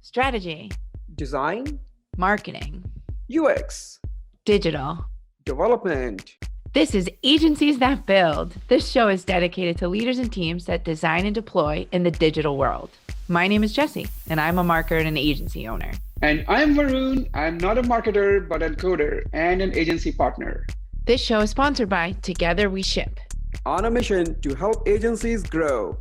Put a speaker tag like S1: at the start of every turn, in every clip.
S1: strategy,
S2: design,
S1: marketing,
S2: UX,
S1: digital.
S2: development.
S1: This is Agencies That Build. This show is dedicated to leaders and teams that design and deploy in the digital world. My name is Jessie, and I'm a marketer and an agency owner.
S3: And I'm Varun. I'm not a marketer, but a coder and an agency partner.
S1: This show is sponsored by Together We Ship,
S2: On a mission to help agencies grow.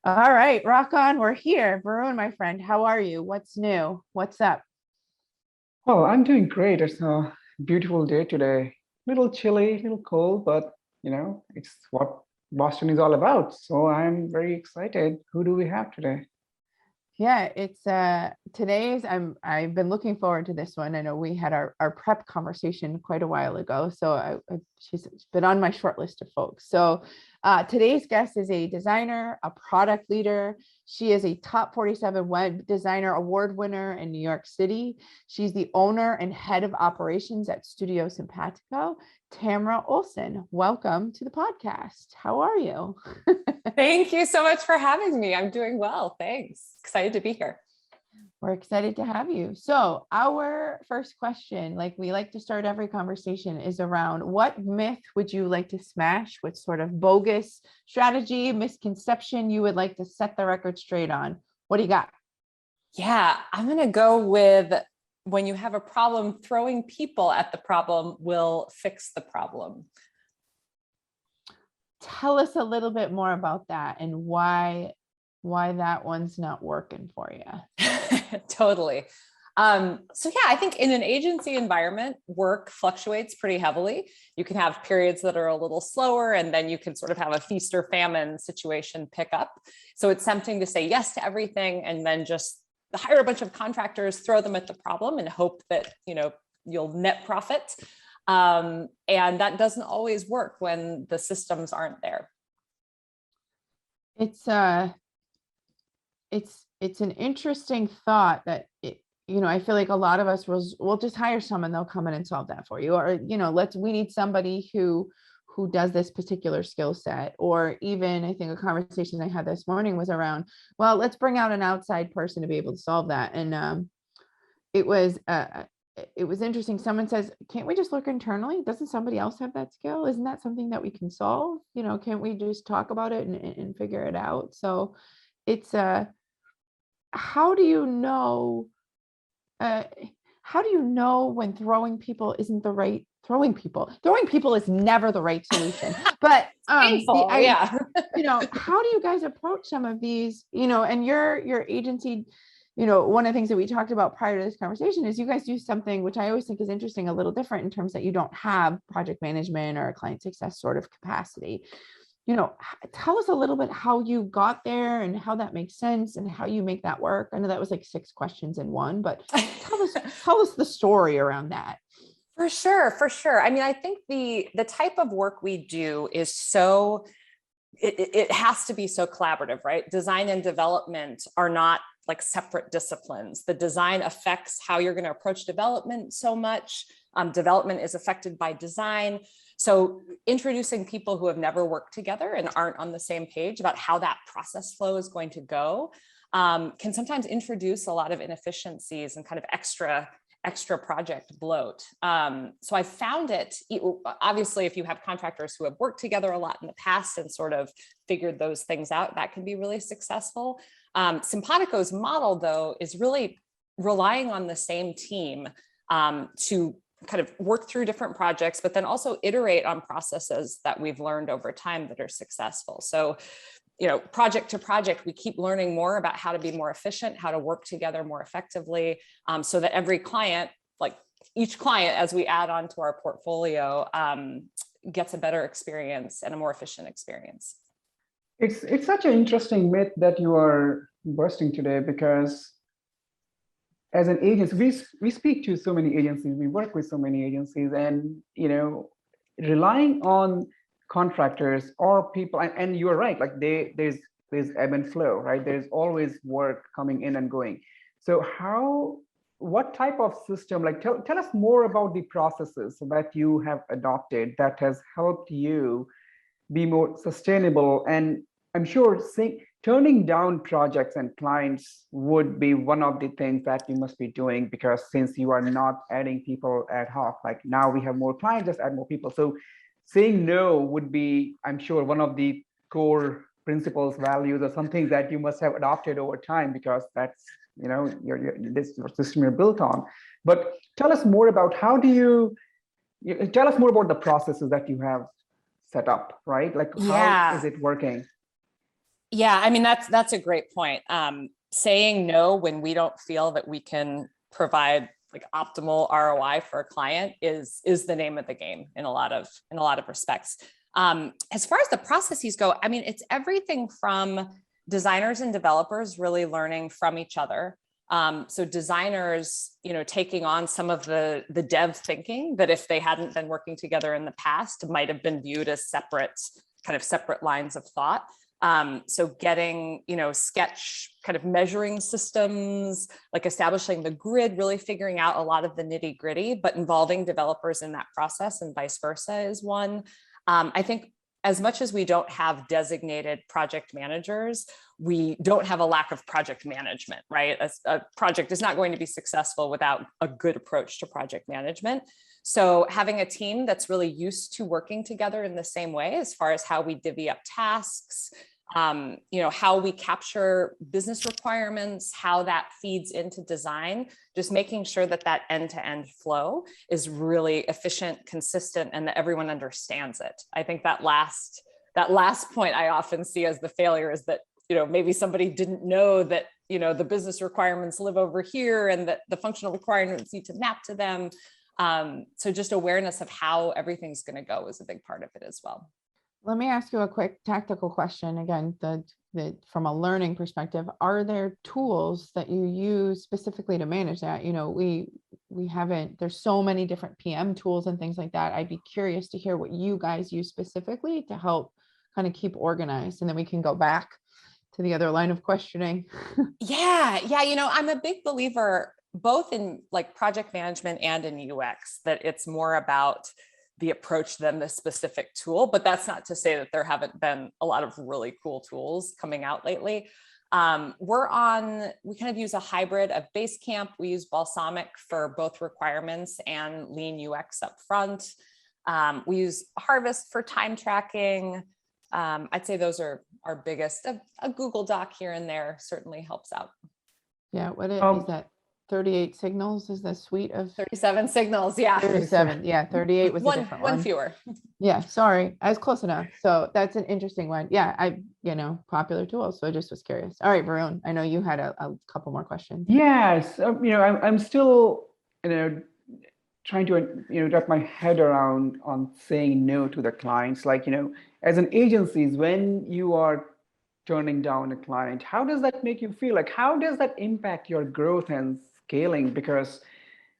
S1: All right, rock on. We're here. Varun, my friend, how are you? What's new? What's up?
S3: Well, I'm doing great. It's a beautiful day today. Little chilly, little cold, but it's what Boston is all about. So I'm very excited. Who do we have today?
S1: Yeah, it's I've been looking forward to this one. I know we had our prep conversation quite a while ago, so she's been on my short list of folks. So today's guest is a designer, a product leader. She is a top 47 web designer award winner in New York City. She's the owner and head of operations at Studio Simpatico. Tamara Olson, welcome to the podcast. How are you?
S4: Thank you so much for having me. I'm doing well. Thanks. Excited to be here.
S1: We're excited to have you. So our first question, like we like to start every conversation, is around what myth would you like to smash? What sort of bogus strategy, misconception you would like to set the record straight on? What do you got?
S4: Yeah, I'm going to go with when you have a problem, throwing people at the problem will fix the problem.
S1: Tell us a little bit more about that and why that one's not working for you.
S4: Totally. So yeah, I think in an agency environment, work fluctuates pretty heavily. You can have periods that are a little slower, and then you can sort of have a feast or famine situation pick up. So it's tempting to say yes to everything and then just hire a bunch of contractors, throw them at the problem and hope that, you'll net profit. And that doesn't always work when the systems aren't there.
S1: It's an interesting thought that I feel like a lot of us will just hire someone, they'll come in and solve that for you, or we need somebody who does this particular skill set. Or even I think a conversation I had this morning was around, well, let's bring out an outside person to be able to solve that. And it was interesting. Someone says, can't we just look internally? Doesn't somebody else have that skill? Isn't that something that we can solve? Can't we just talk about it and figure it out? So it's how do you know when throwing people isn't the right throwing people is never the right solution, but
S4: painful, yeah.
S1: How do you guys approach some of these, and your agency, one of the things that we talked about prior to this conversation is you guys do something which I always think is interesting, a little different in terms that you don't have project management or client success sort of capacity. Tell us a little bit how you got there and how that makes sense and how you make that work. I know that was like 6 questions in one, but tell us the story around that.
S4: For sure. I mean, I think the type of work we do is it has to be so collaborative, right? Design and development are not like separate disciplines. The design affects how you're going to approach development so much. Development is affected by design. So introducing people who have never worked together and aren't on the same page about how that process flow is going to go can sometimes introduce a lot of inefficiencies and kind of extra project bloat. So I found it, obviously, if you have contractors who have worked together a lot in the past and sort of figured those things out, that can be really successful. Simpatico's model, though, is really relying on the same team to kind of work through different projects, but then also iterate on processes that we've learned over time that are successful. So, project to project, we keep learning more about how to be more efficient, how to work together more effectively, so that every client, like each client, as we add on to our portfolio, gets a better experience and a more efficient experience.
S3: It's such an interesting myth that you are busting today, because as an agency, we speak to so many agencies, we work with so many agencies, and relying on contractors or people, and you're right, like there's ebb and flow, right? There's always work coming in and going. So what type of system, like tell us more about the processes that you have adopted that has helped you be more sustainable. And I'm sure turning down projects and clients would be one of the things that you must be doing, because since you are not adding people ad hoc, like now we have more clients, just add more people. So saying no would be, I'm sure, one of the core principles, values, or something that you must have adopted over time, because that's, you know, this system you're built on. But tell us more about tell us more about the processes that you have set up, right? Like, how is it working?
S4: Yeah, I mean, that's a great point. Saying no when we don't feel that we can provide like optimal ROI for a client is the name of the game in a lot of respects. As far as the processes go, I mean, it's everything from designers and developers really learning from each other. So designers, you know, taking on some of the dev thinking that if they hadn't been working together in the past might have been viewed as separate lines of thought. So getting, you know, sketch kind of measuring systems, like establishing the grid, really figuring out a lot of the nitty gritty, but involving developers in that process and vice versa is one. I think as much as we don't have designated project managers, we don't have a lack of project management, right? A project is not going to be successful without a good approach to project management. So having a team that's really used to working together in the same way, as far as how we divvy up tasks, you know, how we capture business requirements, how that feeds into design, just making sure that that end-to-end flow is really efficient, consistent, and that everyone understands it. I think that last point I often see as the failure is that, you know, maybe somebody didn't know that, you know, the business requirements live over here and that the functional requirements need to map to them. So just awareness of how everything's going to go is a big part of it as well.
S1: Let me ask you a quick tactical question. Again, from a learning perspective, are there tools that you use specifically to manage that? You know, we haven't, there's so many different PM tools and things like that. I'd be curious to hear what you guys use specifically to help kind of keep organized, and then we can go back to the other line of questioning.
S4: Yeah. You know, I'm a big believer both in like project management and in UX, that it's more about the approach than the specific tool. But that's not to say that there haven't been a lot of really cool tools coming out lately. We kind of use a hybrid of Basecamp. We use Balsamic for both requirements and lean UX up front. We use Harvest for time tracking. I'd say those are our biggest. A Google Doc here and there certainly helps out.
S1: Yeah, what is that? 38 signals is the suite of
S4: 37 signals. Yeah.
S1: 37. Yeah, 38 was a different one.
S4: One fewer.
S1: Yeah, sorry, I was close enough. So that's an interesting one. Yeah, popular tools. So I just was curious. All right, Varun, I know you had a couple more questions.
S3: Yes, you know, I'm still, you know, trying to, you know, wrap my head around on saying no to the clients. Like, you know, as an agency, when you are turning down a client, how does that make you feel? Like, how does that impact your growth and scaling? Because,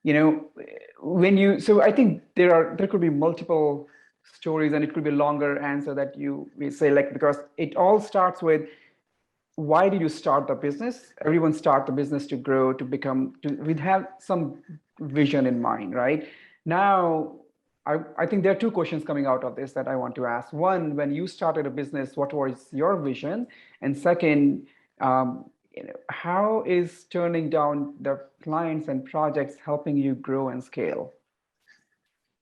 S3: you know, so I think there could be multiple stories, and it could be a longer answer that we say, like, because it all starts with, why did you start the business? Everyone start the business to grow, we'd have some vision in mind, right? Now, I think there are two questions coming out of this that I want to ask. One, when you started a business, what was your vision? And second, you know, how is turning down the clients and projects helping you grow and scale?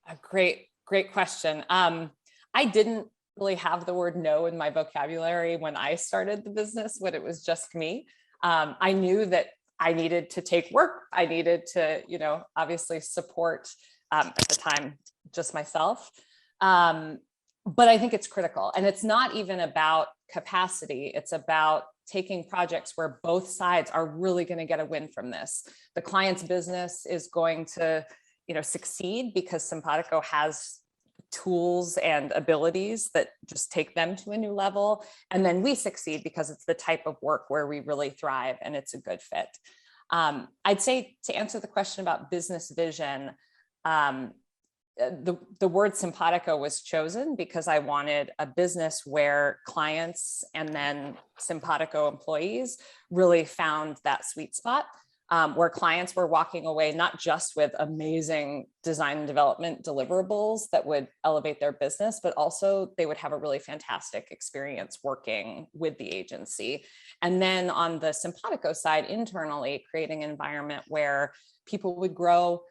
S4: A great question. I didn't really have the word no in my vocabulary when I started the business, when it was just me. I knew that I needed to take work. I needed to, you know, obviously support at the time just myself. But I think it's critical. And it's not even about capacity. It's about taking projects where both sides are really going to get a win from this. The client's business is going to, you know, succeed because Simpatico has tools and abilities that just take them to a new level. And then we succeed because it's the type of work where we really thrive and it's a good fit. I'd say, to answer the question about business vision, the word Simpatico was chosen because I wanted a business where clients and then Simpatico employees really found that sweet spot. where clients were walking away not just with amazing design and development deliverables that would elevate their business, but also they would have a really fantastic experience working with the agency. And then on the Simpatico side, internally, creating an environment where people would grow.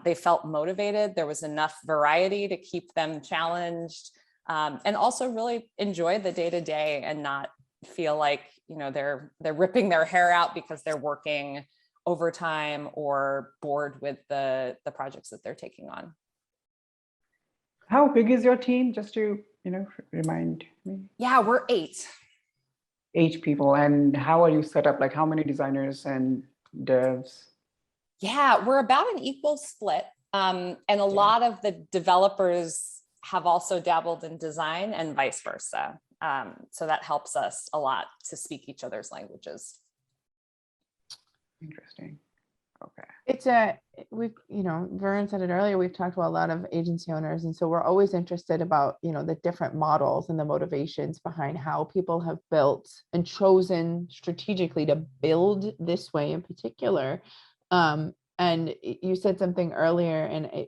S4: They felt motivated. There was enough variety to keep them challenged, and also really enjoy the day-to-day and not feel like, you know, they're ripping their hair out because they're working overtime or bored with the projects that they're taking on.
S3: How big is your team? Just to, remind me.
S4: Yeah, we're 8.
S3: 8 people. And how are you set up? Like how many designers and devs?
S4: Yeah, we're about an equal split. And a lot of the developers have also dabbled in design and vice versa. So that helps us a lot to speak each other's languages.
S3: Interesting. Okay.
S1: It's Varun said it earlier, we've talked to a lot of agency owners. And so we're always interested about, the different models and the motivations behind how people have built and chosen strategically to build this way in particular. And you said something earlier, and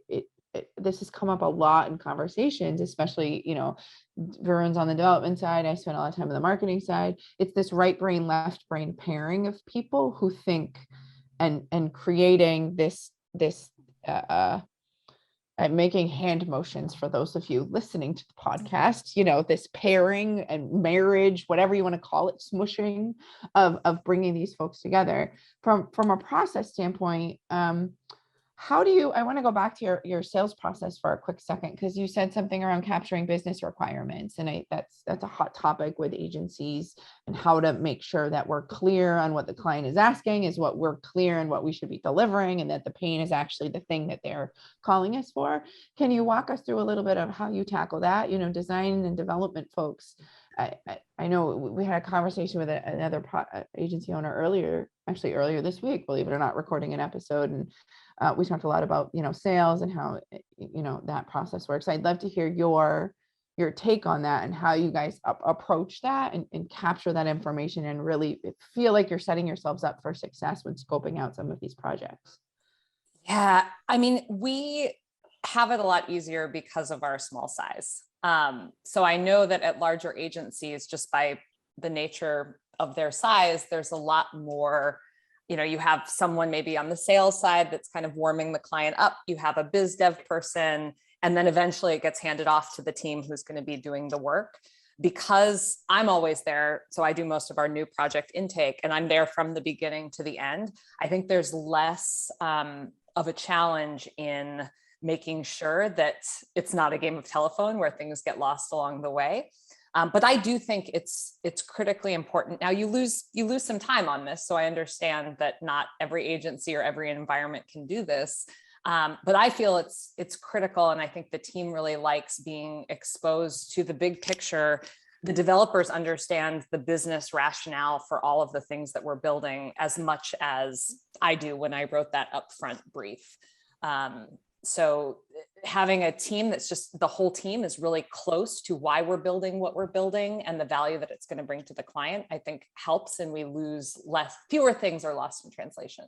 S1: this has come up a lot in conversations, especially, Varun's on the development side. I spent a lot of time on the marketing side. It's this right brain, left brain pairing of people who think and creating this making hand motions for those of you listening to the podcast, this pairing and marriage, whatever you want to call it, smushing of bringing these folks together from a process standpoint. I want to go back to your sales process for a quick second, because you said something around capturing business requirements. And that's a hot topic with agencies, and how to make sure that we're clear on what the client is asking, is what we're clear on what we should be delivering, and that the pain is actually the thing that they're calling us for. Can you walk us through a little bit of how you tackle that? Design and development folks. I know we had a conversation with another agency owner earlier this week, believe it or not, recording an episode. And we talked a lot about, sales and how, that process works. I'd love to hear your take on that and how you guys approach that and capture that information and really feel like you're setting yourselves up for success when scoping out some of these projects.
S4: Yeah, I mean, we have it a lot easier because of our small size. So I know that at larger agencies, just by the nature of their size, there's a lot more, you have someone maybe on the sales side that's kind of warming the client up. You have a biz dev person, and then eventually it gets handed off to the team who's going to be doing the work. Because I'm always there, so I do most of our new project intake, and I'm there from the beginning to the end. I think there's less of a challenge in making sure that it's not a game of telephone where things get lost along the way. But I do think it's critically important. Now you lose some time on this, so I understand that not every agency or every environment can do this. But I feel it's critical, and I think the team really likes being exposed to the big picture. The developers understand the business rationale for all of the things that we're building as much as I do when I wrote that upfront brief. So having a team that's just, the whole team is really close to why we're building what we're building and the value that it's going to bring to the client, I think helps, and we lose fewer things are lost in translation.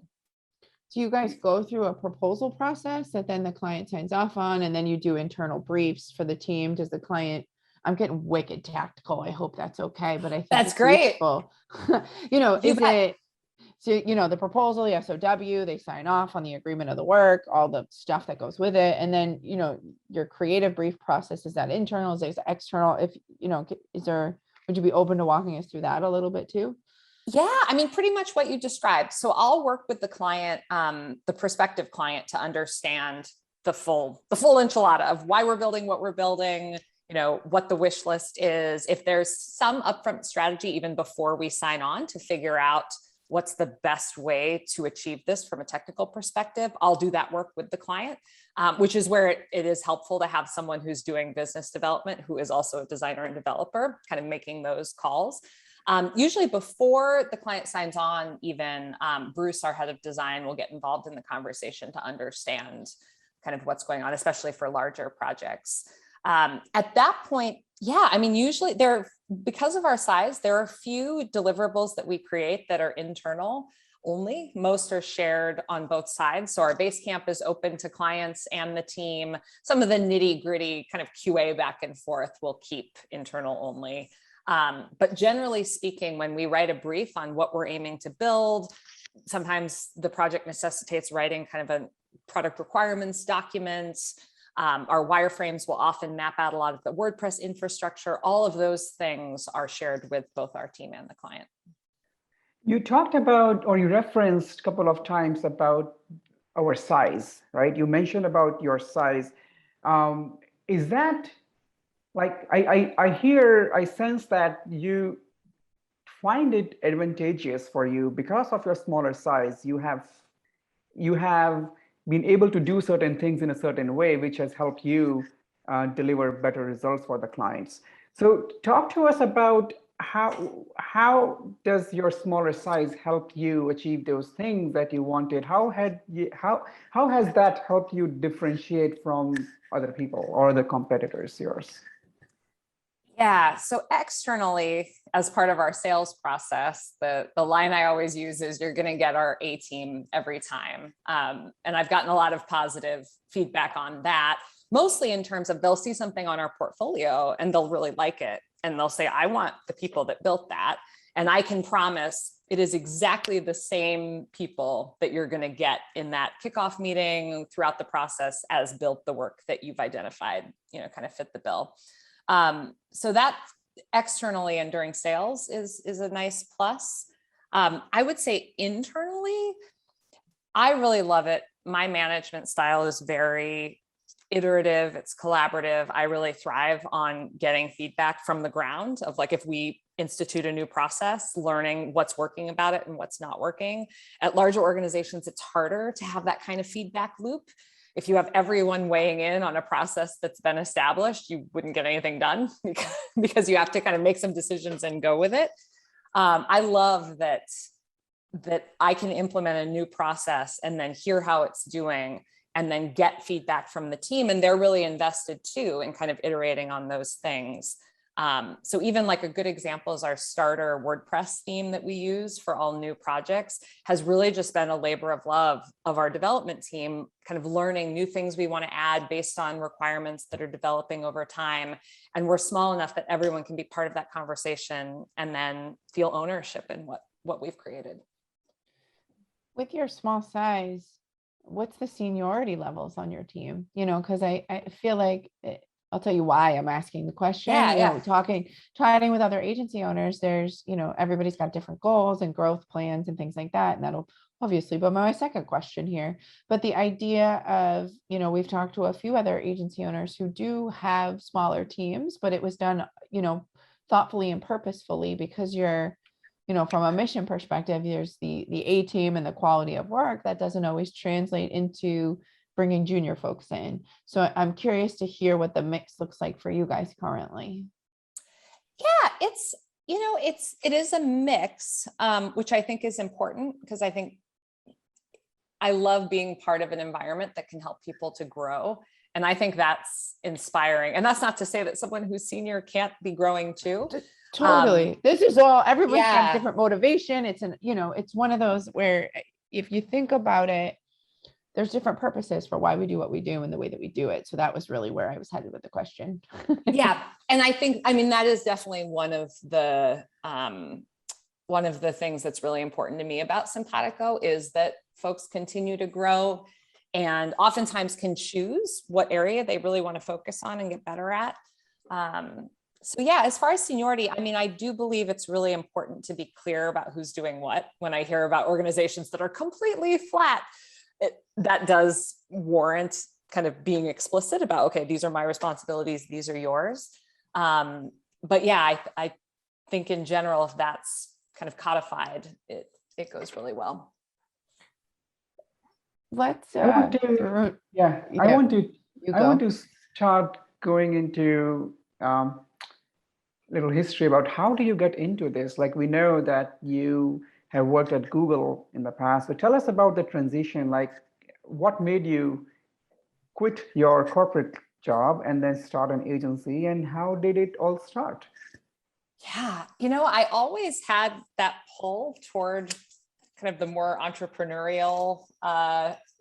S1: Do you guys go through a proposal process that then the client signs off on, and then you do internal briefs for the team? Does the client, I'm getting wicked tactical, I hope that's okay, but I think
S4: that's great.
S1: Is it, so, the proposal, the SOW, they sign off on the agreement of the work, all the stuff that goes with it. And then, your creative brief process, is that internal, is it external? If, would you be open to walking us through that a little bit too?
S4: Yeah, I mean, pretty much what you described. So I'll work with the client, the prospective client, to understand the full enchilada of why we're building what we're building, what the wish list is. If there's some upfront strategy, even before we sign on, to figure out what's the best way to achieve this from a technical perspective, I'll do that work with the client, which is where it is helpful to have someone who's doing business development, who is also a designer and developer, kind of making those calls. Usually before the client signs on, even Bruce, our head of design, will get involved in the conversation to understand kind of what's going on, especially for larger projects. At that point, yeah, I mean, usually because of our size, there are a few deliverables that we create that are internal, only. Most are shared on both sides. So our base camp is open to clients and the team. Some of the nitty gritty kind of QA back and forth will keep internal only. But generally speaking, when we write a brief on what we're aiming to build, sometimes the project necessitates writing kind of a product requirements documents. Our wireframes will often map out a lot of the WordPress infrastructure. All of those things are shared with both our team and the client.
S3: You talked about, or you referenced a couple of times about our size, right? You mentioned about your size. Is that like, I sense that you find it advantageous for you because of your smaller size. You have been able to do certain things in a certain way, which has helped you deliver better results for the clients. So talk to us about how does your smaller size help you achieve those things that you wanted? How has that helped you differentiate from other people or the competitors yours?
S4: Yeah, so externally, as part of our sales process, the line I always use is you're going to get our A team every time. And I've gotten a lot of positive feedback on that, mostly in terms of they'll see something on our portfolio and they'll really like it. And they'll say, I want the people that built that. And I can promise it is exactly the same people that you're going to get in that kickoff meeting throughout the process as built the work that you've identified, kind of fit the bill. So that externally and during sales is a nice plus. I would say internally, I really love it. My management style is very iterative, it's collaborative. I really thrive on getting feedback from the ground of like, if we institute a new process, learning what's working about it and what's not working. At larger organizations, it's harder to have that kind of feedback loop. If you have everyone weighing in on a process that's been established, you wouldn't get anything done because you have to kind of make some decisions and go with it. I love that I can implement a new process and then hear how it's doing and then get feedback from the team. And they're really invested too in kind of iterating on those things. So even like a good example is our starter WordPress theme that we use for all new projects has really just been a labor of love of our development team, kind of learning new things we want to add based on requirements that are developing over time. And we're small enough that everyone can be part of that conversation and then feel ownership in what we've created.
S1: With your small size, what's the seniority levels on your team? Because I feel like I'll tell you why I'm asking the question.
S4: Yeah.
S1: Chatting with other agency owners, there's, everybody's got different goals and growth plans and things like that. And that'll obviously be my second question here. But the idea of, we've talked to a few other agency owners who do have smaller teams, but it was done, thoughtfully and purposefully because you're, from a mission perspective, there's the A team and the quality of work that doesn't always translate into bringing junior folks in. So I'm curious to hear what the mix looks like for you guys currently.
S4: Yeah, it is a mix, which I think is important because I think I love being part of an environment that can help people to grow. And I think that's inspiring. And that's not to say that someone who's senior can't be growing too.
S1: Totally. This is everyone's got different motivation. It's one of those where if you think about it, there's different purposes for why we do what we do and the way that we do it. So that was really where I was headed with the question.
S4: Yeah. And that is definitely one of the things that's really important to me about Simpatico is that folks continue to grow and oftentimes can choose what area they really want to focus on and get better at. So yeah, as far as seniority, I do believe it's really important to be clear about who's doing what. When I hear about organizations that are completely flat, that does warrant kind of being explicit about, okay, these are my responsibilities, these are yours. But yeah, I think in general, if that's kind of codified, it goes really well.
S1: Let's
S3: I want to start going into little history about how do you get into this? Like we know that you have worked at Google in the past, but tell us about the transition, like what made you quit your corporate job and then start an agency and how did it all start?
S4: Yeah, I always had that pull toward kind of the more entrepreneurial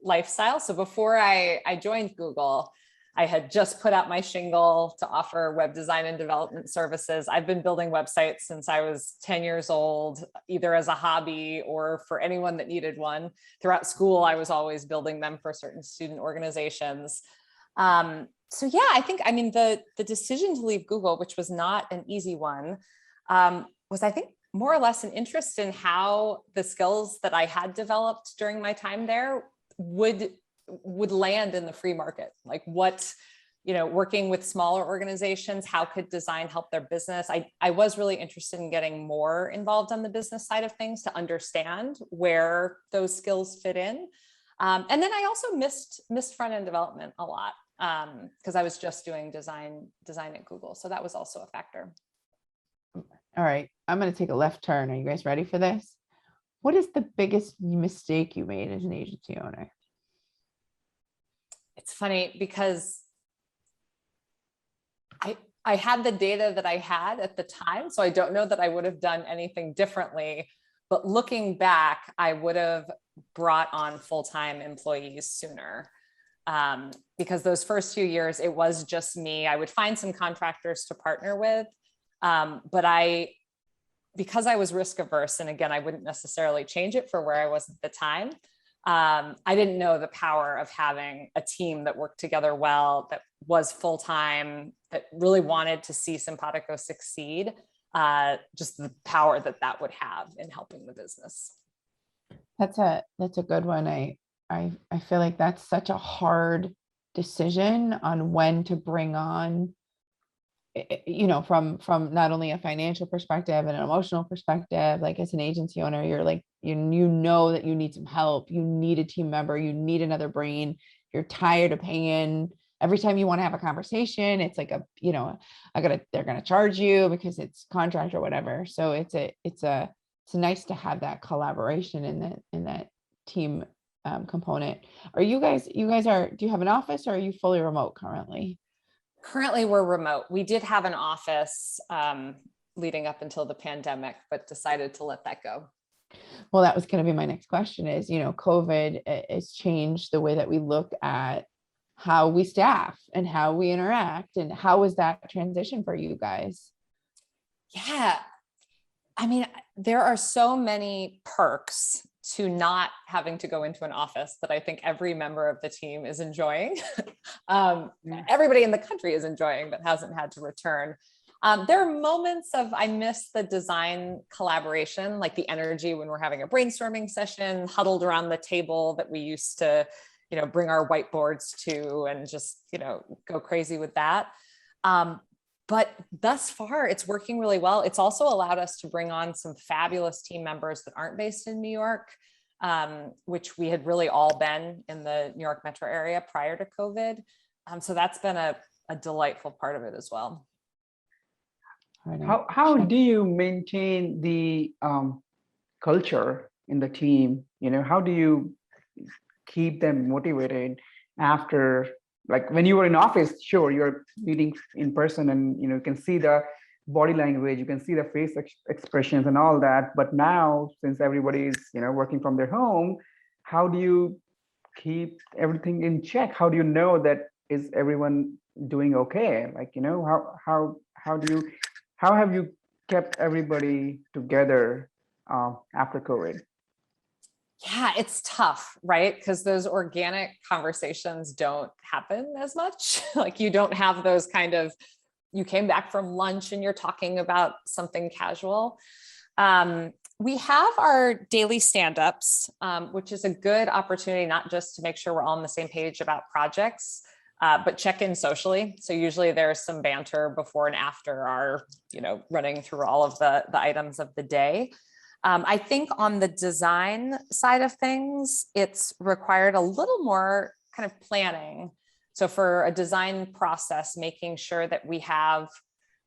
S4: lifestyle. So before I joined Google, I had just put out my shingle to offer web design and development services. I've been building websites since I was 10 years old, either as a hobby or for anyone that needed one. Throughout school, I was always building them for certain student organizations. So yeah, I mean, the decision to leave Google, which was not an easy one, was I think more or less an interest in how the skills that I had developed during my time there would land in the free market. Like what, working with smaller organizations, how could design help their business? I was really interested in getting more involved on the business side of things to understand where those skills fit in. And then I also missed front-end development a lot because I was just doing design at Google. So that was also a factor.
S1: All right, I'm going to take a left turn. Are you guys ready for this? What is the biggest mistake you made as an agency owner?
S4: It's funny because I had the data that I had at the time, so I don't know that I would have done anything differently. But looking back, I would have brought on full-time employees sooner. Because those first few years, it was just me. I would find some contractors to partner with. But because I was risk averse, and again, I wouldn't necessarily change it for where I was at the time. I didn't know the power of having a team that worked together well, that was full-time, that really wanted to see Simpatico succeed. Just the power that would have in helping the business.
S1: That's a good one. I feel like that's such a hard decision on when to bring on, from not only a financial perspective and an emotional perspective. Like as an agency owner, you're like, you know that you need some help, you need a team member, you need another brain, you're tired of paying. Every time you want to have a conversation, it's like they're gonna charge you because it's contract or whatever. So it's nice to have that collaboration in that team component. Do you have an office, or are you fully remote currently?
S4: Currently, we're remote. We did have an office leading up until the pandemic, but decided to let that go.
S1: Well, that was going to be my next question is, COVID has changed the way that we look at how we staff and how we interact. And how was that transition for you guys?
S4: Yeah. I mean, there are so many perks to not having to go into an office that I think every member of the team is enjoying. Everybody in the country is enjoying, but hasn't had to return. There are moments of, I miss the design collaboration, like the energy when we're having a brainstorming session, huddled around the table that we used to, bring our whiteboards to and just, go crazy with that. But thus far, it's working really well. It's also allowed us to bring on some fabulous team members that aren't based in New York, which we had really all been in the New York metro area prior to COVID. So that's been a delightful part of it as well.
S3: How do you maintain the culture in the team? How do you keep them motivated after? Like when you were in office, sure, you're meeting in person and you can see the body language, you can see the face expressions and all that. But now, since everybody is working from their home, how do you keep everything in check? How do you know that is everyone doing okay? Like how have you kept everybody together after COVID?
S4: Yeah, it's tough, right? Because those organic conversations don't happen as much. Like you don't have those kind of, you came back from lunch and you're talking about something casual. We have our daily stand-ups, which is a good opportunity, not just to make sure we're all on the same page about projects, but check in socially. So usually there's some banter before and after our, running through all of the items of the day. I think on the design side of things, it's required a little more kind of planning. So for a design process, making sure that we have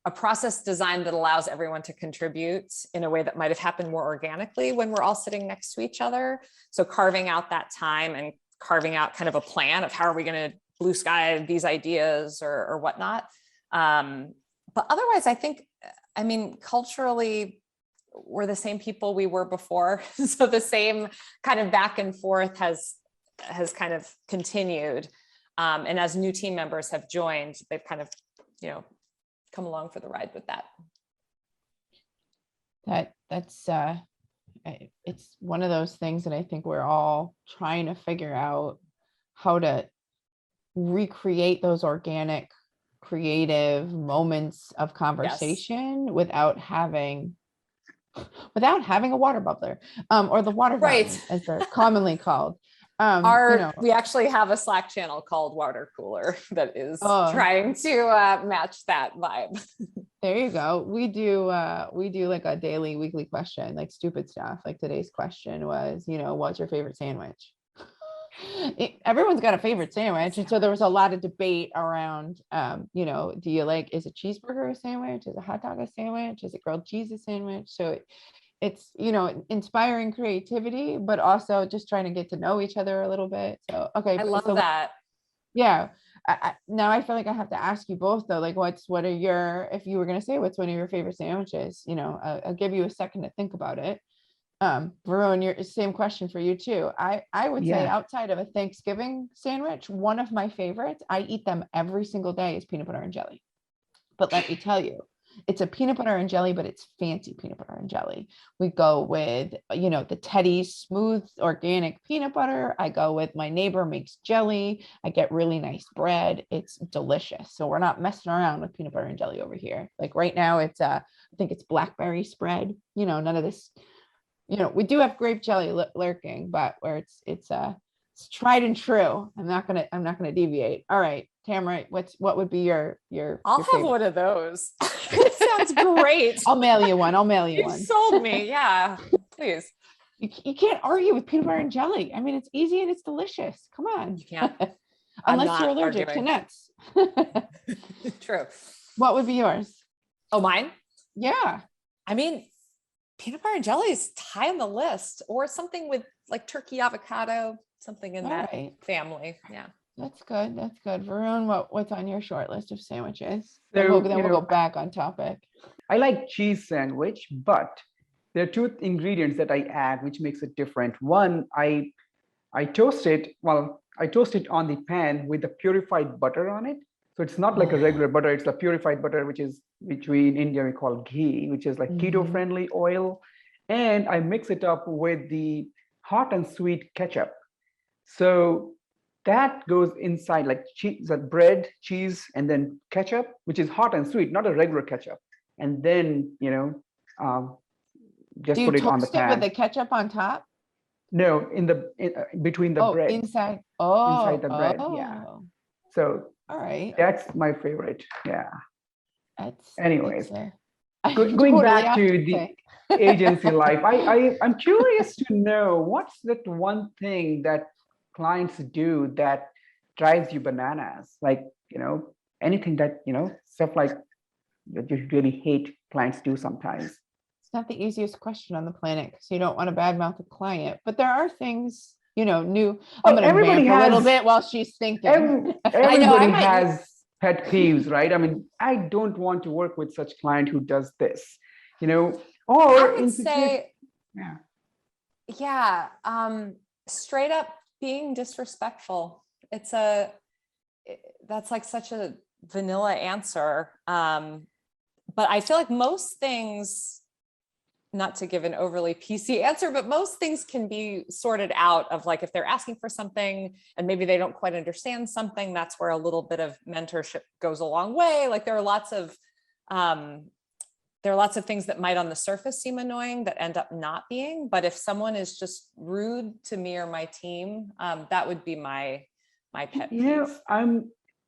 S4: a process design that allows everyone to contribute in a way that might have happened more organically when we're all sitting next to each other. So carving out that time and carving out kind of a plan of how are we going to blue sky these ideas or whatnot. But otherwise, I think, culturally, we're the same people we were before. So the same kind of back and forth has kind of continued. And as new team members have joined, they've kind of, come along for the ride with that.
S1: That's it's one of those things that I think we're all trying to figure out how to recreate those organic, creative moments of conversation without having a water bubbler, or the water fountain, as they're commonly called.
S4: We actually have a Slack channel called Water Cooler that is trying to match that vibe.
S1: There you go. We do like a daily, weekly question, like stupid stuff. Like today's question was, what's your favorite sandwich? Everyone's got a favorite sandwich. And so there was a lot of debate around, do you like, is a cheeseburger a sandwich? Is a hot dog a sandwich? Is it grilled cheese a sandwich? So it's, inspiring creativity, but also just trying to get to know each other a little bit. So, okay.
S4: I love that.
S1: Yeah. Now I feel like I have to ask you both though, like if you were going to say, what's one of your favorite sandwiches, I'll give you a second to think about it. Varun, same question for you too. I would say outside of a Thanksgiving sandwich, one of my favorites, I eat them every single day, is peanut butter and jelly. But let me tell you, it's a peanut butter and jelly, but it's fancy peanut butter and jelly. We go with, the Teddy's smooth organic peanut butter. I go with my neighbor makes jelly. I get really nice bread. It's delicious. So we're not messing around with peanut butter and jelly over here. Like right now it's I think it's blackberry spread, none of this, we do have grape jelly lurking, but where it's tried and true. I'm not gonna deviate. All right, Tamara, what would be your
S4: I'll have one of those. It sounds great.
S1: I'll mail you one.
S4: You sold me. Yeah, please.
S1: You can't argue with peanut butter and jelly. I mean, it's easy and it's delicious. Come on.
S4: You can't.
S1: Unless you're allergic to nuts.
S4: True.
S1: What would be yours?
S4: Oh, mine?
S1: Yeah.
S4: I mean, peanut butter and jelly is high on the list, or something with like turkey avocado, something in that family. Yeah.
S1: That's good. That's good. Varun, what's on your short list of sandwiches?
S3: So,
S1: then we'll go back on topic.
S3: I like cheese sandwich, but there are two ingredients that I add, which makes it different. One, I toast it on the pan with the purified butter on it. So it's not like a regular butter, it's a purified butter, which in India we call ghee, which is like keto-friendly oil. And I mix it up with the hot and sweet ketchup. So that goes inside like cheese, bread, cheese, and then ketchup, which is hot and sweet, not a regular ketchup. And then, just put it on the pan.
S1: With the ketchup on top?
S3: No, between the bread.
S1: Inside.
S3: Inside the bread. Yeah. So
S1: all right.
S3: That's my favorite. Yeah. Anyways, going
S1: totally
S3: back to the agency life, I'm curious to know what's that one thing that clients do that drives you bananas? Like, anything that, stuff like that you really hate clients do sometimes.
S1: It's not the easiest question on the planet because you don't want to badmouth a client, but there are things, new. I'm going to vamp a little bit while she's thinking.
S3: Everybody has pet peeves, right? I mean, I don't want to work with such client who does this, or
S4: I would say, straight up being disrespectful. That's like such a vanilla answer. But I feel like most things, not to give an overly PC answer, but most things can be sorted out of like, if they're asking for something and maybe they don't quite understand something, that's where a little bit of mentorship goes a long way. Like there are lots of things that might on the surface seem annoying that end up not being, but if someone is just rude to me or my team, that would be my pet peeve.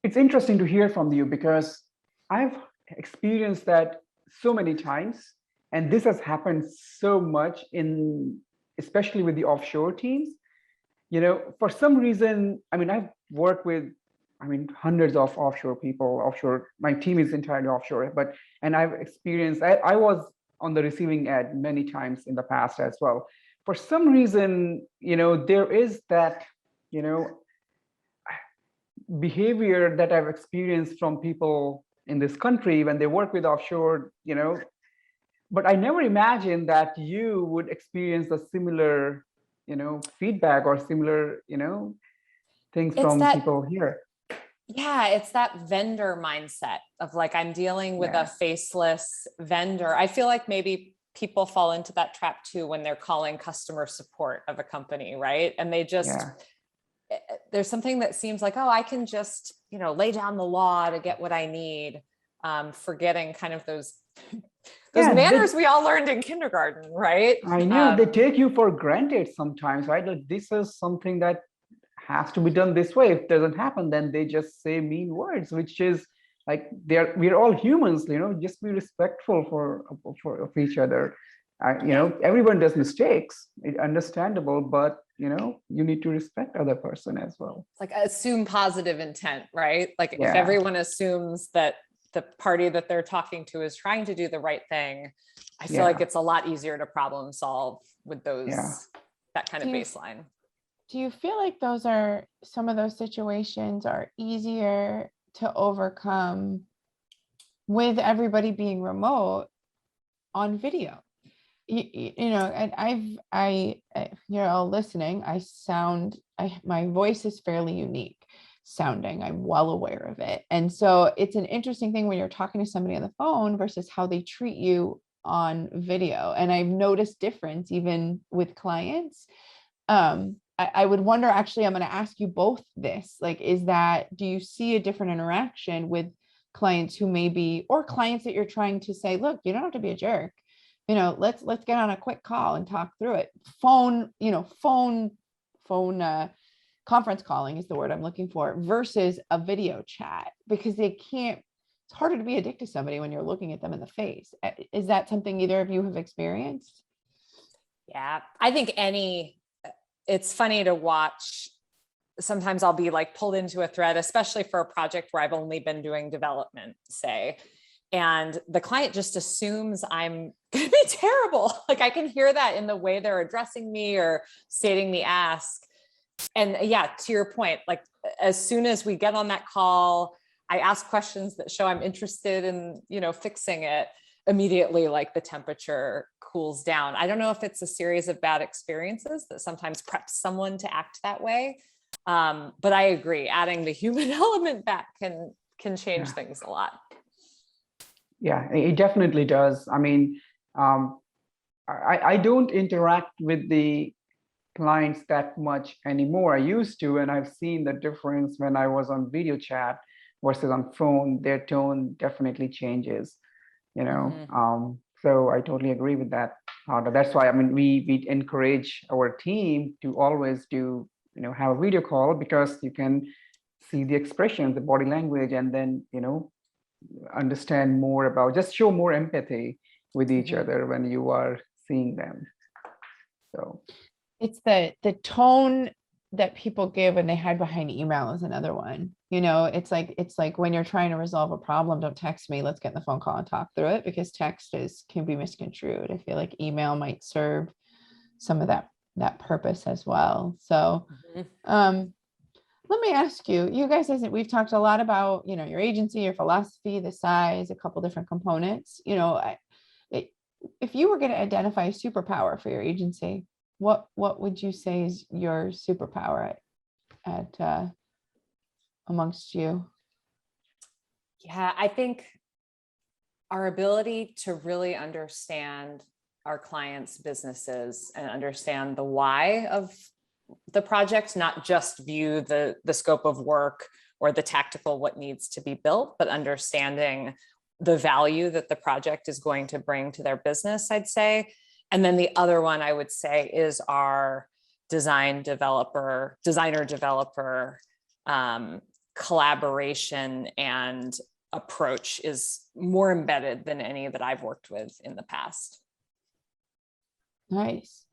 S3: It's interesting to hear from you because I've experienced that so many times. And this has happened so much especially with the offshore teams. For some reason, I've worked with, hundreds of offshore people, my team is entirely offshore, and I've experienced, I was on the receiving end many times in the past as well. For some reason, there is that, behavior that I've experienced from people in this country when they work with offshore, but I never imagined that you would experience a similar, feedback or similar, things
S4: It's
S3: from
S4: that,
S3: people here.
S4: yeah, it's that vendor mindset of like, I'm dealing with
S3: Yeah.
S4: a faceless vendor. I feel like maybe people fall into that trap too when they're calling customer support of a company, right? And they just,
S3: Yeah.
S4: there's something that seems like, oh, I can just, lay down the law to get what I need. Forgetting kind of those
S3: Yeah,
S4: manners we all learned in kindergarten, right?
S3: I know they take you for granted sometimes, right? Like this is something that has to be done this way. If it doesn't happen, then they just say mean words, which is like we're all humans, just be respectful of each other. Everyone does mistakes. It's understandable, but you need to respect other person as well.
S4: It's like assume positive intent, right? Like if
S3: Yeah.
S4: everyone assumes that the party that they're talking to is trying to do the right thing, I feel like it's a lot easier to problem solve with those, that kind of baseline.
S1: Do you feel like some of those situations are easier to overcome with everybody being remote on video? And you're all listening. My voice is fairly unique sounding. I'm well aware of it. And so it's an interesting thing when you're talking to somebody on the phone versus how they treat you on video. And I've noticed difference even with clients. I would wonder, actually, I'm going to ask you both this, like, do you see a different interaction with clients who or clients that you're trying to say, look, you don't have to be a jerk. Let's get on a quick call and talk through it. Phone conference calling is the word I'm looking for versus a video chat, because it's harder to be a dick to somebody when you're looking at them in the face. Is that something either of you have experienced?
S4: Yeah, I think it's funny to watch. Sometimes I'll be like pulled into a thread, especially for a project where I've only been doing development, say, and the client just assumes I'm going to be terrible. Like I can hear that in the way they're addressing me or stating the ask. And yeah, to your point, like as soon as we get on that call, I ask questions that show I'm interested in, fixing it. Immediately, like the temperature cools down. I don't know if it's a series of bad experiences that sometimes preps someone to act that way. But I agree, adding the human element back can change things a lot.
S3: Yeah, it definitely does. I mean, I don't interact with the clients that much anymore. I used to, and I've seen the difference when I was on video chat versus on phone. Their tone definitely changes, so I totally agree with that. That's why, I mean, we encourage our team to always do, have a video call, because you can see the expression, the body language, and then, understand more about, just show more empathy with each other when you are seeing them. So
S1: it's the tone that people give when they hide behind email is another one. It's like when you're trying to resolve a problem, don't text me, let's get in the phone call and talk through it, because text can be misconstrued. I feel like email might serve some of that purpose as well. So let me ask you guys, we've talked a lot about, your agency, your philosophy, the size, a couple different components. If you were going to identify a superpower for your agency, what would you say is your superpower at amongst you?
S4: Yeah, I think our ability to really understand our clients' businesses and understand the why of the project, not just view the scope of work or the tactical what needs to be built, but understanding the value that the project is going to bring to their business, I'd say. And then the other one I would say is our designer developer collaboration and approach is more embedded than any that I've worked with in the past.
S1: Nice.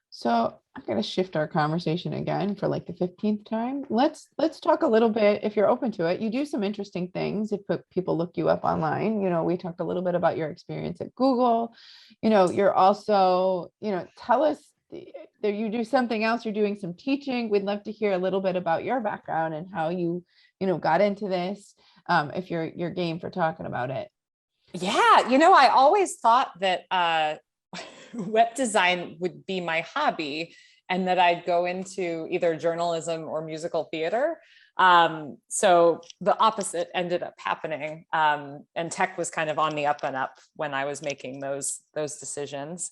S1: So I'm going to shift our conversation again for like the 15th time. Let's talk a little bit, if you're open to it. You do some interesting things if people look you up online. We talked a little bit about your experience at Google. You're also, tell us, you do something else, you're doing some teaching. We'd love to hear a little bit about your background and how you got into this, if you're game for talking about it.
S4: Yeah, I always thought that web design would be my hobby and that I'd go into either journalism or musical theater. So the opposite ended up happening. And tech was kind of on the up and up when I was making those decisions.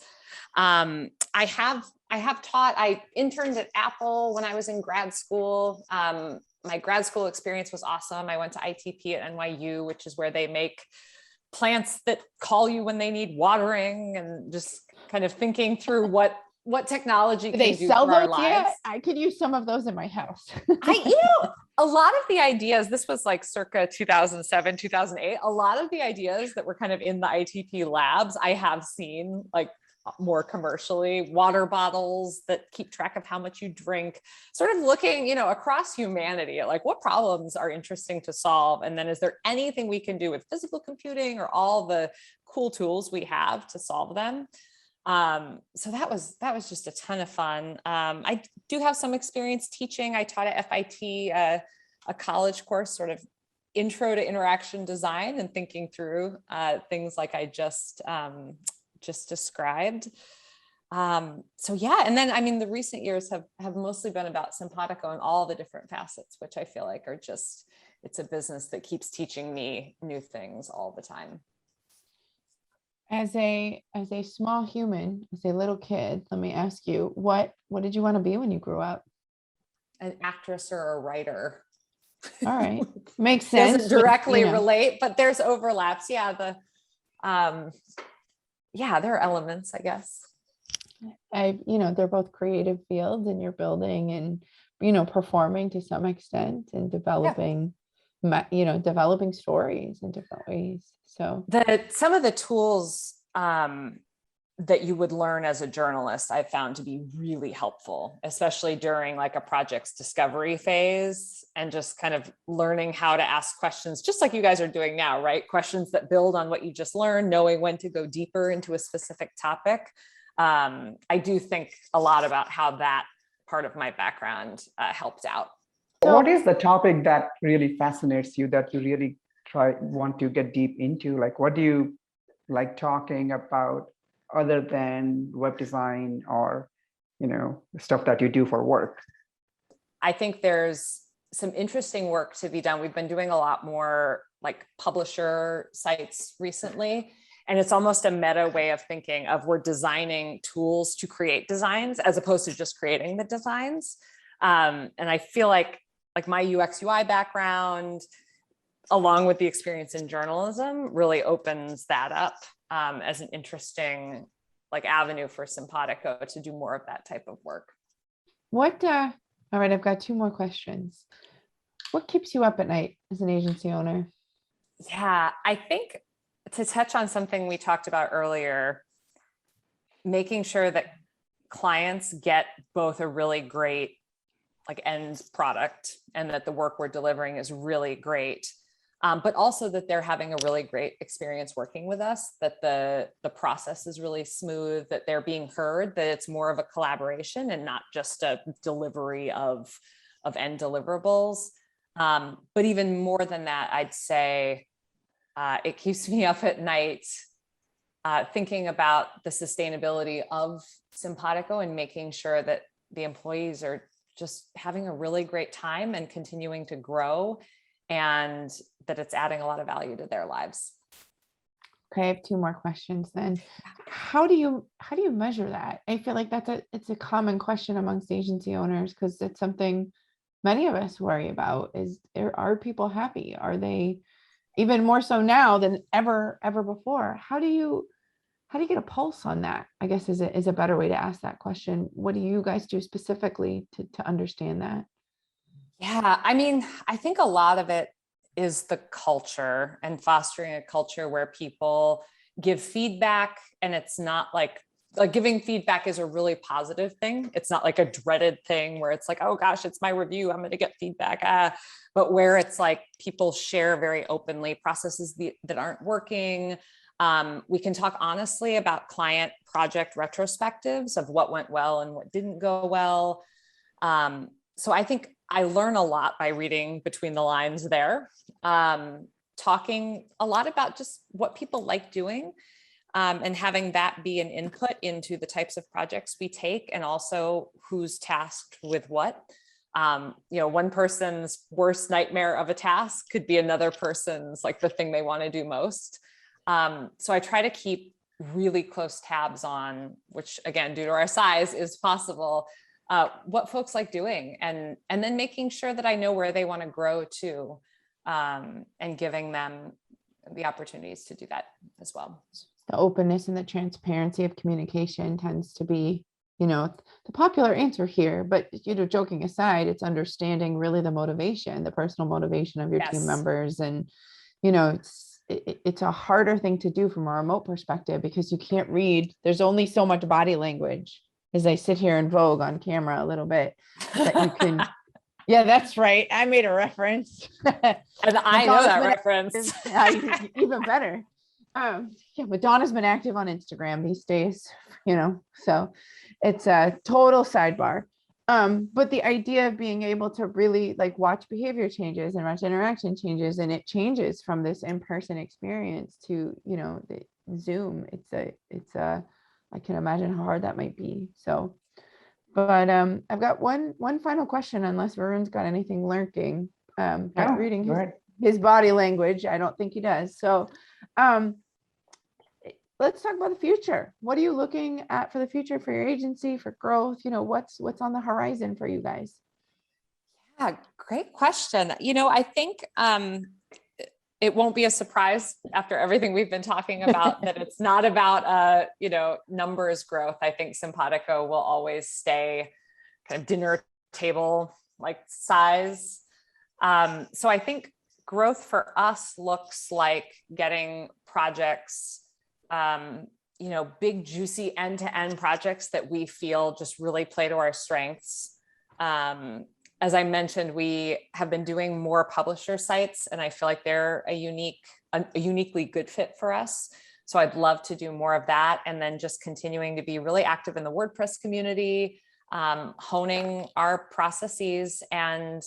S4: I have taught, I interned at Apple when I was in grad school. My grad school experience was awesome. I went to ITP at NYU, which is where they make plants that call you when they need watering, and just kind of thinking through what technology
S1: Do
S4: can
S1: they
S4: do
S1: sell
S4: for our
S1: those
S4: lives.
S1: yet? I could use some of those in my house.
S4: A lot of the ideas, this was like circa 2007, 2008, a lot of the ideas that were kind of in the ITP labs, I have seen like more commercially, water bottles that keep track of how much you drink, sort of looking, across humanity at like what problems are interesting to solve. And then is there anything we can do with physical computing or all the cool tools we have to solve them? So that was just a ton of fun. I do have some experience teaching. I taught at FIT, a college course, sort of intro to interaction design and thinking through things like I just described. So yeah, and then I mean the recent years have mostly been about Simpatico and all the different facets, which I feel like are just, it's a business that keeps teaching me new things all the time.
S1: As a small human, as a little kid, let me ask you, what did you want to be when you grew up?
S4: An actress or a writer.
S1: All right, makes sense.
S4: Doesn't directly relate, but there's overlaps. Yeah, there are elements, I guess.
S1: They're both creative fields, and you're building and performing to some extent and developing developing stories in different ways. So
S4: some of the tools that you would learn as a journalist, I've found to be really helpful, especially during like a project's discovery phase, and just kind of learning how to ask questions, just like you guys are doing now, right? Questions that build on what you just learned, knowing when to go deeper into a specific topic. I do think a lot about how that part of my background helped out.
S3: What is the topic that really fascinates you, that you really want to get deep into? Like, what do you like talking about other than web design or, stuff that you do for work?
S4: I think there's some interesting work to be done. We've been doing a lot more like publisher sites recently, and it's almost a meta way of thinking of we're designing tools to create designs as opposed to just creating the designs. And I feel like my UX UI background, along with the experience in journalism, really opens that up as an interesting avenue for Simpatico to do more of that type of work.
S1: all right, I've got two more questions. What keeps you up at night as an agency owner?
S4: Yeah, I think to touch on something we talked about earlier, making sure that clients get both a really great end product and that the work we're delivering is really great, but also that they're having a really great experience working with us, that the process is really smooth, that they're being heard, that it's more of a collaboration and not just a delivery of end deliverables. But even more than that, I'd say it keeps me up at night thinking about the sustainability of Simpatico and making sure that the employees are just having a really great time and continuing to grow, and that it's adding a lot of value to their lives.
S1: Okay, I have two more questions then. How do you measure that? I feel like it's a common question amongst agency owners, because it's something many of us worry about. Are people happy? Are they, even more so now than ever before? How do you get a pulse on that? I guess is a better way to ask that question. What do you guys do specifically to understand that?
S4: Yeah, I mean, I think a lot of it is the culture and fostering a culture where people give feedback, and it's not like giving feedback is a really positive thing. It's not like a dreaded thing where it's like, oh gosh, it's my review, I'm going to get feedback. But where it's like people share very openly processes that aren't working. We can talk honestly about client project retrospectives of what went well and what didn't go well. So I think I learn a lot by reading between the lines there. talking a lot about just what people like doing, and having that be an input into the types of projects we take, and also who's tasked with what. One person's worst nightmare of a task could be another person's like the thing they want to do most. So I try to keep really close tabs on, which again, due to our size is possible, what folks like doing, and then making sure that I know where they want to grow to, and giving them the opportunities to do that as well.
S1: The openness and the transparency of communication tends to be, the popular answer here, but joking aside, it's understanding really the motivation, the personal motivation of your team members. And, it's a harder thing to do from a remote perspective because you can't read, there's only so much body language as I sit here and vogue on camera a little bit that you can. Yeah, that's right. I made a reference.
S4: And I know that reference.
S1: Even better. Madonna's been active on Instagram these days, so it's a total sidebar. But the idea of being able to really like watch behavior changes and watch interaction changes, and it changes from this in-person experience to, the Zoom. It's a, I can imagine how hard that might be. So, but I've got one final question, unless Varun's got anything lurking. But reading his body language, I don't think he does. So, let's talk about the future. What are you looking at for the future for your agency, for growth? What's on the horizon for you guys?
S4: Yeah, great question. I think it won't be a surprise after everything we've been talking about that it's not about numbers growth. I think Simpatico will always stay kind of dinner table like size. So I think growth for us looks like getting projects, big, juicy end-to-end projects that we feel just really play to our strengths. As I mentioned, we have been doing more publisher sites, and I feel like they're a uniquely good fit for us. So I'd love to do more of that. And then just continuing to be really active in the WordPress community, honing our processes, and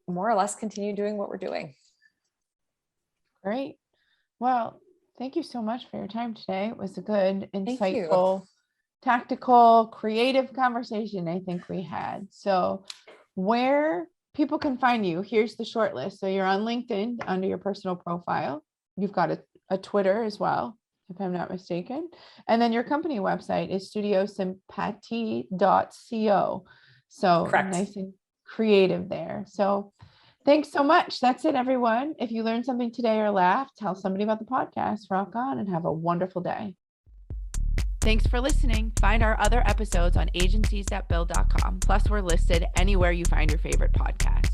S4: more or less continue doing what we're doing.
S1: Great. Well, thank you so much for your time today. It was a good, insightful, tactical, creative conversation I think we had. So where people can find you, here's the short list. So you're on LinkedIn under your personal profile. You've got a Twitter as well, if I'm not mistaken. And then your company website is studiosimpati.co. So
S4: correct.
S1: Nice and creative there. So thanks so much. That's it, everyone. If you learned something today or laughed, tell somebody about the podcast. Rock on and have a wonderful day. Thanks for listening. Find our other episodes on agencies.build.com. Plus, we're listed anywhere you find your favorite podcast.